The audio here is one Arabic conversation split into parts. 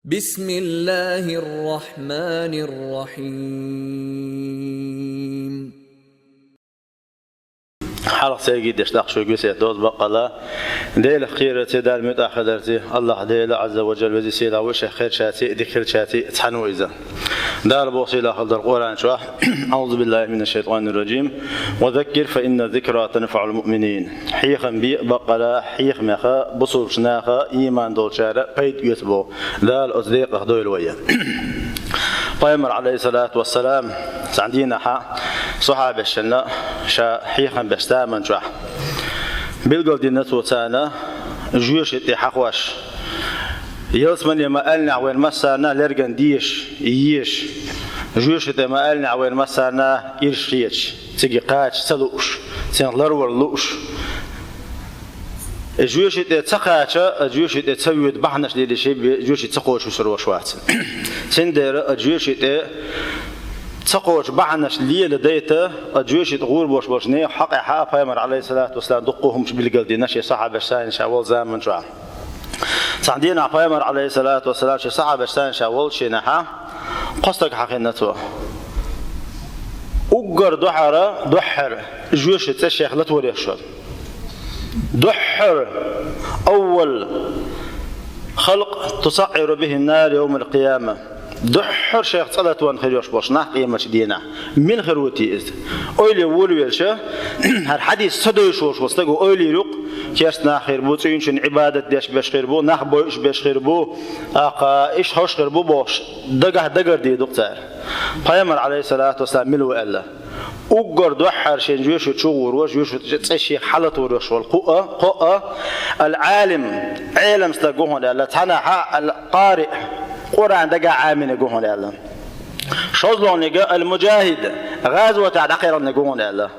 بسم الله الرحمن الرحيم. حلقة سيجي دشتاق شو جسيت دوز بقلا ديل خير تدال متأخرتي الله ديل عز وجل وزي سيلا وش خير شاتي ذكر شاتي تحنو إذا دار بوصيلة خلد القرآن شو أعوذ بالله من الشيطان الرجيم وذكر فإن الذكرى تنفع المؤمنين حيخ بي بقلا حيخ مخا بصور شناخا إيمان دول شارع قيد يتبو دال أصديق أخدوي الويا طيمر عليه الصلاة والسلام سعدينا حا صحابة الشنة شا حيخا بستامن شا بالقل دي نتوتانا جيوش اتحاقواش يلسمن يما قالنا وين مسانا لرقن ديش ييش جيوش اتما قالنا وين مسانا إرشيش تيجي قاتش تلوش تنلرور لوش جيوش اتقاتش جيوش اتسويد بحنش للي شيء جيوش اتقوش وسروشوات تندر جيوش تقوش بعناش ليه لديته أجيش تغور boş ne حق حق Peygamber aleyhissalatu vesselam دقوهم بالقلدي نشي صحابة شان شاول زمن شو صعدينا Peygamber aleyhissalatu vesselam شي صحابة شان شاول شي نحا قصدك حقيقته أجر دحر جيش تشيخ لا توري شو دحر أول خلق تصعر به النار يوم القيامة دحر شيخ صلت وان خير يشبوش قيمة دينا من خيروتي إذ أولي ولويلشة هالحديث صدوي شوش وستقو أولي رق كيسنا خير بو تينشن عبادة ديش بيش خير بو نخبو إش بيش خير بو آقا إش هوش خير بو بوش دقر دي دكتور Peygamber aleyhissalatu vesselam ملو ألا أجر دحر شين جيوش تشور وش جيوش تشي حلت ورش والقاء العالم علم استجوهن ألا تنحى القارئ قرآن دقا عامين يقولون يا الله شوزلون يقول المجاهد غازوة عدقير يقولون يا الله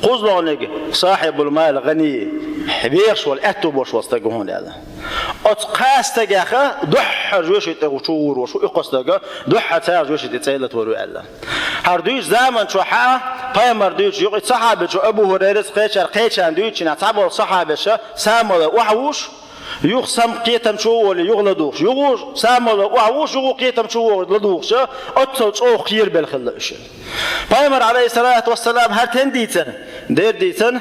قزلون يقول صاحب المال غني حبيش والأتوبوش واستقولون يا الله أتقاس تجاخا دح جوش تغشور وشو يقص تجا دح تاج جوش تتسيلت ورو الله هردوش زمن شو حا Peygamber دوش يقول صحابة شو أبو هريرة قيشان دوش نتابع صحابة شو سامر وحوش يقسم قيتم شو ولا يغلدوش يغوش سامل وعوش يغو قيتم شو لدوش أتصل شو خير بالخلاش Peygamber عليه الصلاة والسلام هاتن ديتن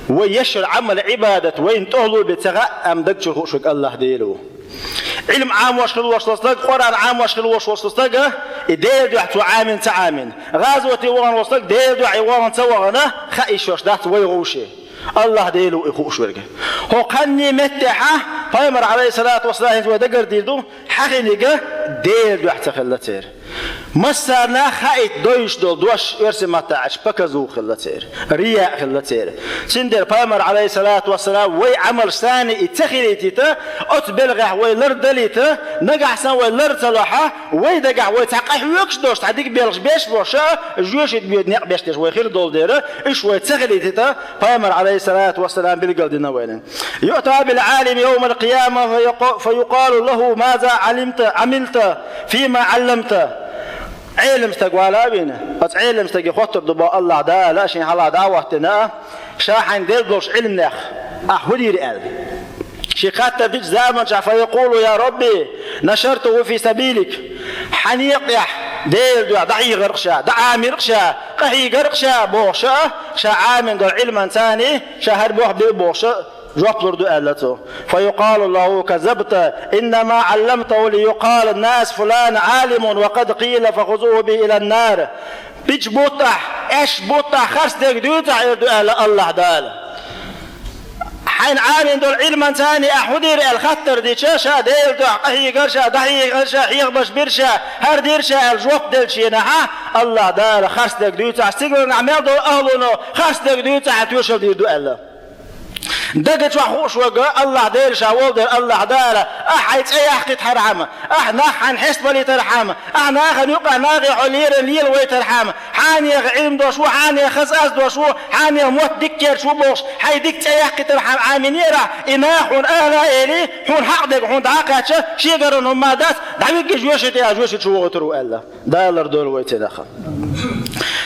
ويشر عمل عبادة وين تهلو بتغاء أم دكتور شو الله ديلو علم عام واشخل وصلك قرآن عام واشخل وصلك دير دعت عام تعامين غازوة وان وصلك دير دع وان توغنا خايش وش دعت ويغوشي الله ديلو إخوش ورقة هو قني متحة Peygamber aleyhissalatu vesselam ودقر ديردو حقيقة دير دو احتخلتير مسارنا خايت دوش دوش ارسم متاعش بكزو خلتير رياء خلتير سندر Peygamber aleyhissalatu vesselam وي عمل ثاني اتخليتيته اتبلغه وي لردليته نقع سن وي لرتلوحه وي دقع وي تحقح يوكش دوش تعديك بيلغش بيش بوشا جوش بيد نق بيش وي خير دول ديره ايش وي تخليتيته Peygamber aleyhissalatu vesselam بالقلدنا وين يؤتى بالعالم يوم القيامة فيقال له ماذا عملت فيما علمت علم استقوالا بينا علم استقي خطر دبا الله دا لا شيء الله دعوتنا شاحن ديردوش علم نخ أحولي رئال شيخات تبديج زامن فيقول يا ربي نشرته في سبيلك حنيق يح دير دعي غرقشا دعامي رقشا قهي غرقشا بوشا شا عامن دول علما ثاني شهر بوح دي بوشا جواب دؤالته فيقال له كذبت إنما علمته ليقال الناس فلان عالم وقد قيل فخذوه به إلى النار بيج بوطح إيش بوطح خرس ديك دوتع دؤال الله دال حين عامل دول علما ثاني أحودير الخطر دي شاشة دير دع قهي قرشة دحي قرشة حيغبش برشة هر ديرشة الجواب دلشي نها الله دال خرس ديك دوتع استقرن عمال دول أهلونه خرس ديك دوتع توشل دير دؤال دقت وحوش وقا الله دير شاول دير الله دار أحيت أي حقيت حرحمة ناخن حسب لي ترحمة ناخن يقع ناغي علير الليل ويترحمة حاني علم دوشو حاني خزاز دوشو حاني موت دكير شو بوش حي دكت أي حقيت ترحم عامنيرة إناحون أهلا إلي حون حقدك حون دعاقاتش شيقرن هم مادات دعويك جوشت شو غترو ألا دالر دول ويتدخل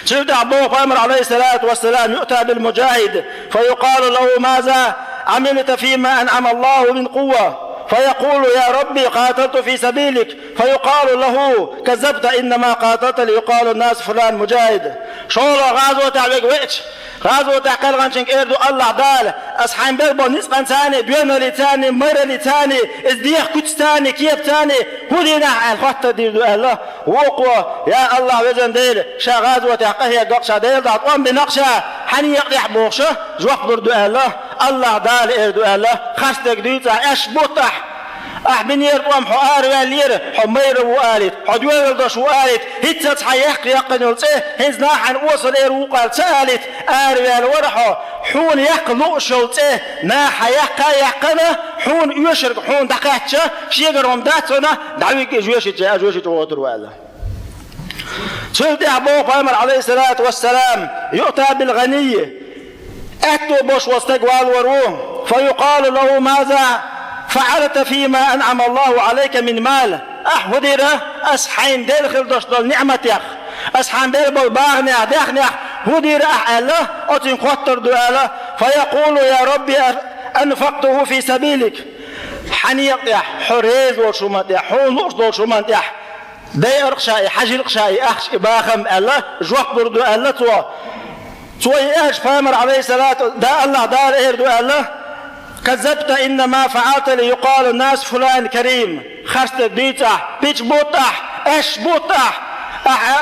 شفت أبوه Peygamber aleyhissalatu vesselam يؤتى بالمجاهد فيقال له ماذا عملت فيما أنعم الله من قوة فيقول يا ربي قاتلت في سبيلك، فيقال له كذبت إنما قاتلت ليقال الناس فلان مجاهد. شغل غازوة تعبق وقت غازوة تعقل غنشنك إردو الله دال أصحان بلبو نسقن ثاني دوينة لثاني مرة لثاني ازديخ كتس ثاني كيب ثاني هدينا الخطة ديردو الله وقوة يا الله وزن ديل شا غازوة تعقهي ققشا ديل دعطوان بنقشا حني يقضيح بوخشا جوق بردو الله دال إردو الله خاستك دويتا اش بوطح بنير قوم حوار والير حمير وآلت حدوير الدش وآلت هتت حيق يقن يلتيه هزنا عن وصل وقال سالت آروال ورحو حون يقلو شلتيه نا حيق يقنا حون يشرق حون دقاتشا شيغرون داتنا دعويك جوشت وطر والا سلطة أبو بامر عليه الصلاة والسلام يؤتى بالغني أتو بوش واستقوال وروم فيقال له ماذا فعلت فيما أنعم الله عليك من مال أحودر أسحين داخل دشتل نعمتك أسحين داخل باغنع داخنع هدير أحاله أتن قطر دواله فيقول يا ربي أنفقته في سبيلك حنيق حريز وشمت حون وشمت داير شاي حجر شاي أخش باخم الله جوق بردو الله توي إيش فامر عليه الصلاة دا الله دار إيردو الله كذبت إنما فعلت ليقال الناس فلان كريم خرست ديتح بيش بوطح اش بوطح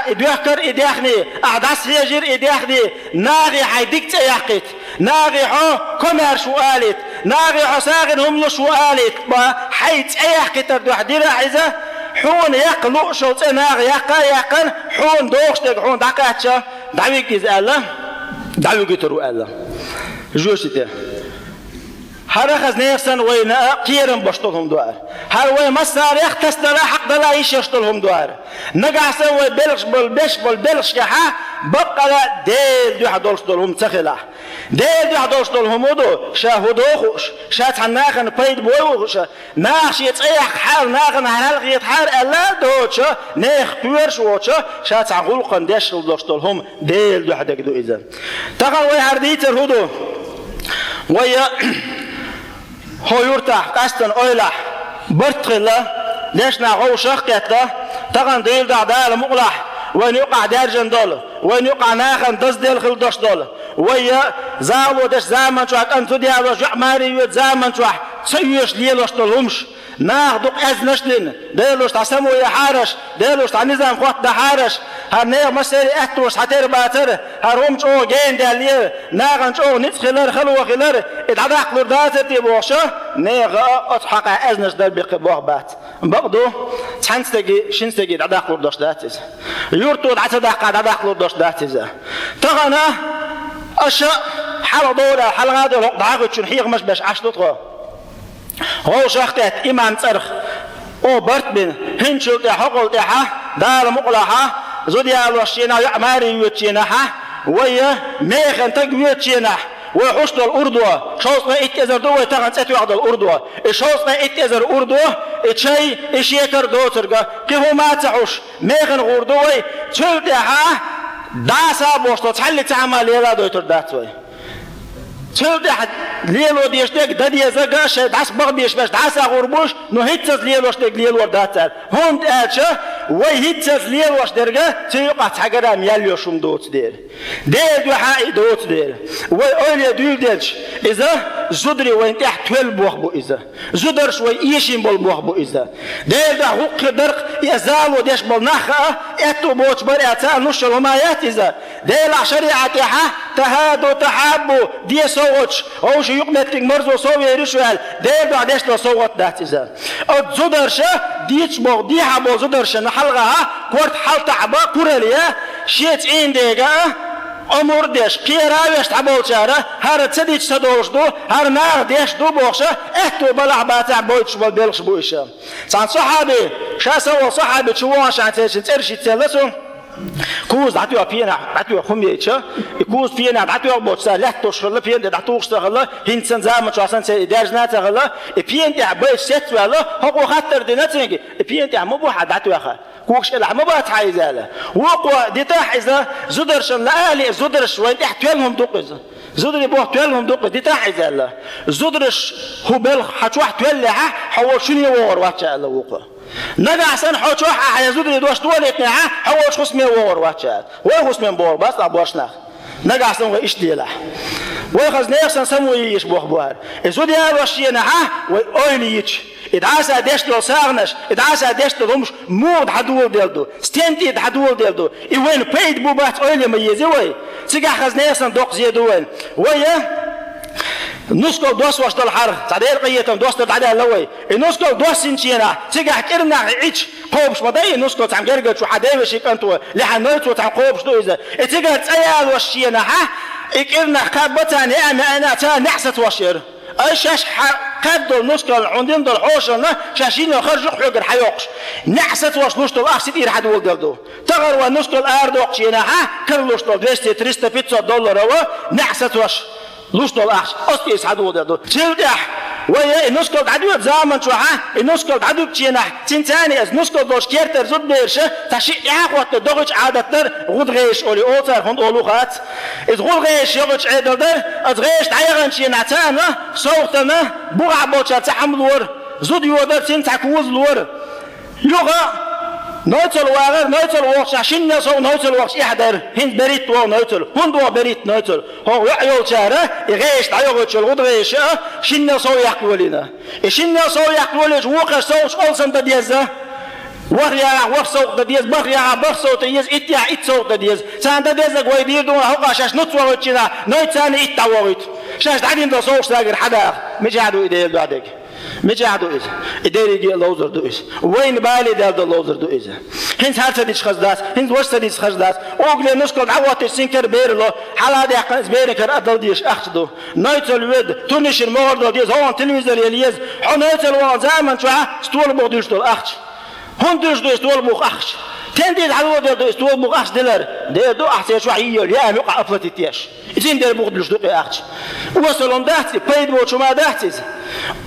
ادوكر اداخني اعداس يجر اداخني ناغي حيدك تيحقت ناغي حو كمر شوالت ناغي حساغن هم شوالت حيت ايحقت اردو حدير عزة حون يقلو شوت ناغي يقن حون دوشتك حون دقاتشا دعويك إذ الله دعويك ترو الله جوشته هرخز نفسن وين قيرن بشتلهم دوار هر وين مسار يختستر حق دلا يشتلهم دوار نقعسن وين بلش بالبلش كها بقى ديل دو حدولشتلهم تخلا ديل دو حدولشتلهم ودو شاهدوخش شات حناخن بيد بوخش ناخش يتعيح حال ناخن حال يتحار الا دوتش نخ بيرش وتش شات عقول قندش دوشتلهم ديل دو حدك دو اذا تقال وين هرديتر هدو ويا هو يرتاح قاستن أويلح برتخلا ليش نعو شقيته تغن ديل دعدال مقلح وين يقع دارجن دول وين يقع ناخن دز ديل خلدش دول ويا زاو دش زامن شو أنت ديالو جعماري يد زامن شو تسيش ليلوش دولهمش ناخدق أزنشلين ديلوش تعسمو يا حارش ديلوش تعنيزان قوات دا حارش هرنيغ مسيري أهتوش حتير باتر هرومش أو جين دالير ناغنش أو نتخلر خلوة خلر اتعداق لرداتي بوشة نيغ أتحقا أزنش دال بقبوغ بات بقدو تحنستجي شنستجي اتعداق لردوش داتيز يورتو اتعداق لردوش داتيز تغنى أشياء حال دولة حال غادر دعاقو تشنحيغ مش باش عشتوطغو هو شخصيت إمام صرخ أو برتبن هنشل حقل تها دار مقلها زوديا الوشينا يعماري يوتشينها ويا ميخن تقويتشينا وحشت الأردو شوصنا إتزر دو تغن تتوعد الأردو شوصنا إتزر أردو إتشي إشيكر دوترغا كيهو ما تحوش ميخن غردوي تلتها داسا بوشتو تحلي تعمل يلا دوتر داتوي تلتح ليلو ديشتك دادي زغاش داس بغبيش باش داس غربوش نو هيتز ليلوشتك ليلو داتر هوند اتشا وي هيتز ليلوش درغا تيقع تحقرام ياليوشم دوت دير دو حاي دوت دير وي اولي دويل ديلش اذا زدري وين تحت 12 بوخبو اذا زدر شوي ايشين بول بوخبو اذا دو حق درق يزالو ديش بالنخا اتو بوش برياتا نشل ومايات اذا ديل شريعتها تهادو تحابو دي صوتش او شو يقمتك مرزو صوي رشوال ديل بعدش لو صوت داتزا او زدرشه ديش بو دي حبو زدرشه نحلغها كورت حالت عبا كورليا شيت انديغا امور ديش كيراويش تعبو شاره هر تديش تدوش دو هر نار ديش دو بوخشه اتو بلعبات عبوش بالبلش بويشه سان صحابي شاسو صحابي شوان شانتش ترشي تلسو كوز دعتوا فينا دعتوا خميتشا كوز فينا دعتوا بوتسا لا توشغل فين دعتوا اشتغل هنسن زعما شاسن داجنا تغلا فين تعبي ست ولا هو خاطر ديناتني فين تعمو واحد دعتوا اخا كوكش العمو بات حايزاله وقوا دي تحيزه زدرش لا لي زدرش وين تحت لهم دوقز زودري بوه تولهم دوق دي تاعز الله زودرش هو بل حتوح تولها هو شنو وور واتش الله وقه نجا عشان حتوح على زودري دوش تولتنا هو شو اسمه وور واتش وين اسمه بور بس أبوشنا نجا عشان هو إيش ديله ويخز نيرسن سموي يش بوه بوار زودي هذا الشيء نها وأوليش إدعاسة دشتو سارنش إدعاسة دشتو رمش مود حدول دلدو ستنتي حدول دلدو إوين بيد بوبات أولي ميزوي تيجي خز نيرسن دوق زيدوين ويا نسكو دوس واش الحر تعديل قيتهم دوس تعديل لوي نسكو دوس سنتينا تيجي كرنا عيش قوبش بدأي نسكو تعم جرجت شو حدا وشي كنتوا لحنوت وتعم قوبش دو إذا تيجي تسأل وشينا ها إكرنا كابتان أنا تا نحست وشير أشاش قدو نسكل عندين دول حوشنا شاشين خرج حجر حيوقش نحست واش نشتل أحسد إير حد وقدو تغر ونسكل أردوقش هنا ها كل نشتل 200 300 $500 هو نحست واش نشتل أحش أستيس حد وقدو تلدح ويا نسكل عدو زمان شو ها نسكل عدو تينا تنتاني از نسكل دوش كيرتر زود بيرشه تشيء يعقوت دوغش عادتر غود غيش أولي أوتر هند أولوخات از غود غيش يغش عدلدر از غيش تعيرن تينا تانا صوتنا بوع بوشة تحملور زود يودر تنتعكوز لور يوغا نوتل واغر نوتل وقش عشان يسوي نوتل وقش يحضر هند بريت و نوتل هند و بريت نوتل هو يعيل شهره يغيش تعيل شل غد غيش شن يسوي يقولنا شن يسوي يقولش وقش سوش ألسن تديزه وخيا وخسوق تديز بخيا بخسوق تديز إتيا إتسوق تديز سان تديز قوي ديردون هقا شاش نتوه وتشنا نوت ثاني إتوه شاش تعدين تصوش ساقر حدا مجهدوا إيديل بعدك مجهدوا إيش إداري اللوزر دو إيش وين بالي دال اللوزر دو إيش هنس هالت ديش خزداس هنس وش ديش خزداس أوغل نسكت عوات السنكر بيرلو حلا ده قنص بيركر أدل ديش أخذه نايت الود تونش المورد ديش هون تلفزيون يليز حنايت الوان زمان شو استول بوديش تول أخذ هندرش دو استول بوخ أخذ تنديد على دو استول بوخ أخذ دلر ده دو أحسن شو عيال يا مقع أفلت تياش إذن ده بوخ دلش دو أخذ وصلهم دهتي بيد بوش ما دهتي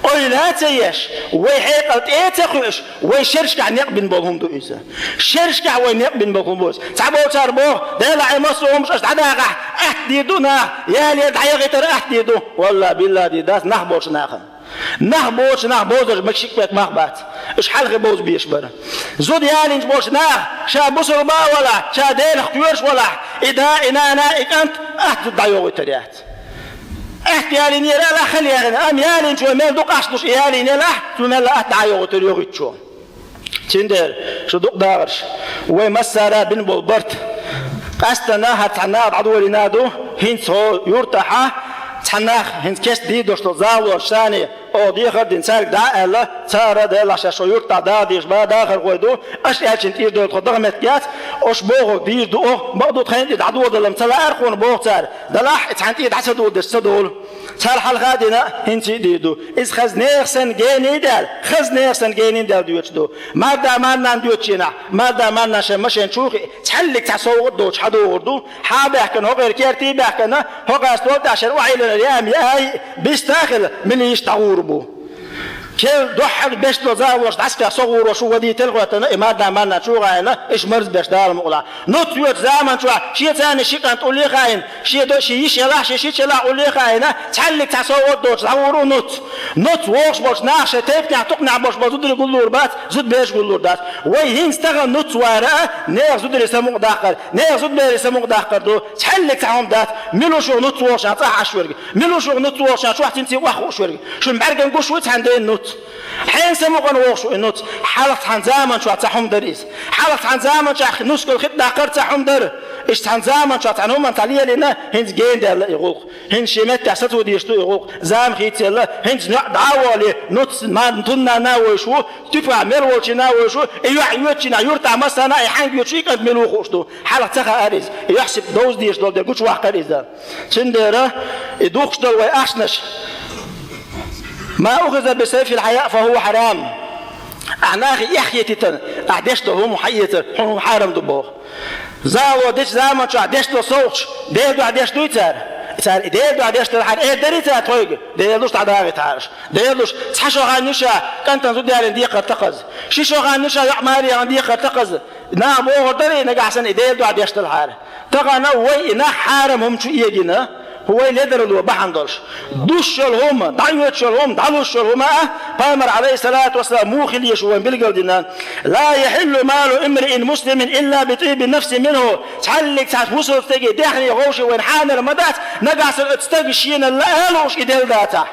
أولا تيش ويحقق إيه تخوش ويشرش كع نقبل بهم دو إذا شرش كع وينقبل بهم بوس تعبوا تربوا ده لا مصر مش أشتعدها أحديدونا يا لي دعيا غير أحديدو والله بالله دي داس نحبوش ناخن نحبوش نحبوش مكشيك مخبات إيش حلقة بوز بيشبر زود يالي نجبوش ناخ شا بصر با ولا شا ديل اختيورش ولا إذا أنا إكنت أحد دعيا تريات احتيالي نيرا لا خلي أغنى أم يالي نشوى ميل دوق أشتوش يالي نيلا تميل لا أتعيو تريوغي تشوى تندر شو دوق داغرش ومسارا بن بولبرت قستنا هتعناد عدو لنادو هنس هو يرتاحا تعناخ هنس كيس دي دوشتو زاولو الشاني او ديخر دين سالك دعا الله تارا ديلا شاشو يرتاح دا ديش با داخل قويدو اش يالشن تير دو تخدغ متكات اش بوغو ديش دو بقدو تخين دعدو دلم تلا ارخون بوغ تار دلاح اتحانتي دعسدو دستدول تال حلقة دينا هنتي ديدو إز خزنيخسن جيني دال خزنيخسن جيني دال ديوتشدو ما دامنا ديوتشينا ما دامنا شمشين شوخي تحلك تحصوغ دو تحدو غردو حابه كان هو غير كيرتي بحكنا هو قاستول عشان وعيلنا اليوم ياي بيستاخل من يشتغوربو كيل دوحل بيش لو زاوش عسكر صور وشو ودي تلغوتنا ما دامنا شو غاينا ايش مرز باش دار مقلا نوت يوت زمان شو شي ثاني شي كانت تقول لي خاين شي دو شي يشلا شي شلا قول لي خاينه تحلك تصور دوت صوروا نوت ووش باش ناش تقنع تقنع باش بزود يقول له ربات زود باش يقول له دات وي هين استغل نوت ورا نير زود يسمو داخل نير زود يسمو داخل دو تحلك تعهم دات ملو شو نوت وش عطاها شورق ملو شو نوت وش شو حتى انت واخو شورق شو معرق نقول شو عندين نوت حين سموقن ووشو النوت حالت عن زمان شو تحهم دريس حالت عن زمان شو نسكل خد داقر تحهم در إيش عن زمان شو تعنهم من تعليه لنا هنز جين ده لا يغوق هنز شمت تحسدوا ديشتو يغوق زام خيت الله هنز دعوة لي نوت ما نتنا ناوشو تفع ملوش ناوشو يوتشنا يرتع مسنا يحنج يشيك أنت ملوخوشتو حالت سخا أريز يحسب دوز ديش دول ده قش واحد أريزا شندرة يدوخش دول ويأحسنش ما أخذ بسيف الحياء فهو حرام أعناخ يحيتتن أعدشته هو محيتر هو حرام دبوه زاو ديش زمان شو أعدشته صوتش ديدو أعدشته يتسار ديدو أعدشته الحر إيه دريتها تويق ديدوش تعداغي تعرش ديدوش تحشو غانيشا كانت نزود على ديق ارتقز شيشو غانيشا يعماري عن ديق ارتقز نعم هو دري نقع حسن ديدو أعدشته الحر تغانا وي إنا حارم هم شو إيجينا هو يدر له بحندرش دوش الهم دعوت الهم دعوش الهم بامر عليه الصلاة والسلام موخلي شوان بالجلدنا لا يحل مال امرئ مسلم إلا بطيب النفس منه تعلق ساعة وصل تجي داخل غوش وين حامل مدات نقاس تستجشين اللالوش إدل داتا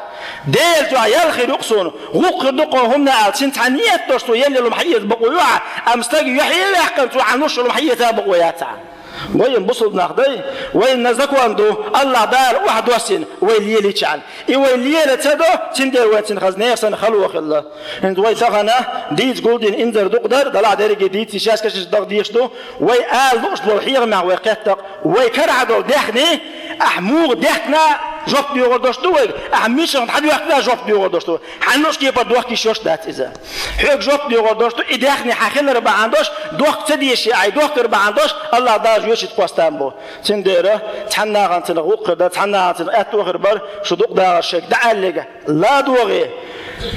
ديل جو يلخي يقصون غوق دقهم نال سنتانيات دوستو يلي المحيط بقويا أمستجي يحيي يحكم تو عنوش المحيط بقوياتا وين بصل ناخدي وين نزكوا عنده الله دار واحد وسن وين يلي تشعل وين يلي تدو تندير وين تنخزنيه سن خلوه الله انت وين تغنى ديت جولدين انذر دقدر دلع درجه ديت شاس كش دق ديشتو وين آل دوش بالحير مع وقتك وين كرعدو دخني احموغ دخنا جوب ديور دوشتو احميش حد وقتنا جوب ديور دوشتو حنوش كي بدو وقت شوش دات اذا حق جوب ديور دوشتو ادخني حخل ربع عندوش دوخ تديش اي دوخ ربع عندوش الله دار يوشت قوستان بو تنديره تحنا غنتن غوق دا تحنا غنتن اتو غربر شدوق دا شك دعلق لا دوغي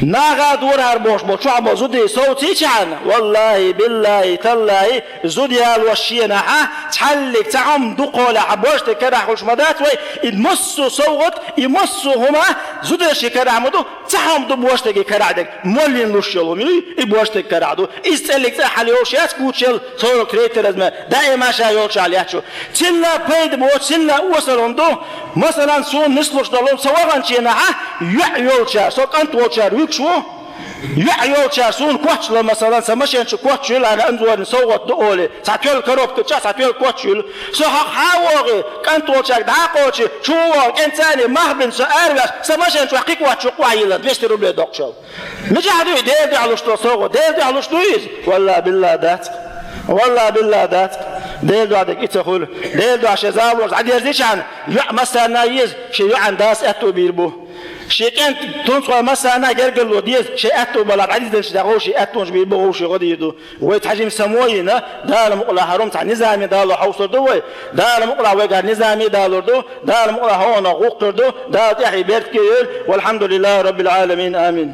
ناغا دور هربوش بو شو عبو زودي صوتي چان والله بالله تالله زودي الوشينا ها تحلق تعم دقول عبوش تكرح خشمدات وي يمسو صوت يمسو هما زودي شكر عمدو تعم دبوش تكي كرعدك مولين لوشيلومي يبوش تكرعدو استلك تحليوش يسكوتشل صور كريتر ازما دائما شايوش علياتشو تلا بيد بو تلا وصلوندو مثلا سون نسلوش دولوم سواغان چينا ها يعيوشا سوك انت وچا ريكشو يعيوشا سون كوتشل مثلا سمشين شو كوتشل على انزور نصوت دولي ساتيل كروب كتشا ساتيل كوتشل سو حاوغي كانت وچا داقوشي شو انساني مهبن سارغاش سمشين شو حقيق واتشو قوايلا 200 روبل دوكشل مجهدو ديدي علوش تو سوغو ديدي علوش دويز والله بالله دات والله بالله دات ديل بعدك يتخول ديل عشان زاوج عاد يزيش عن مثلا نايز شيء عن داس اتو بيربو شيء كان تنصر مثلا جرجل وديز شيء اتو بلا عديد داغو شيء اتو بيربو شيء غديدو ويتحجم سموينا دال مقلا حرم تاع نظامي دال حوصر دوي دال مقلا وقع نظامي دالردو دال مقلا هون غوق دو دال يحيى بيركيل والحمد لله رب العالمين امين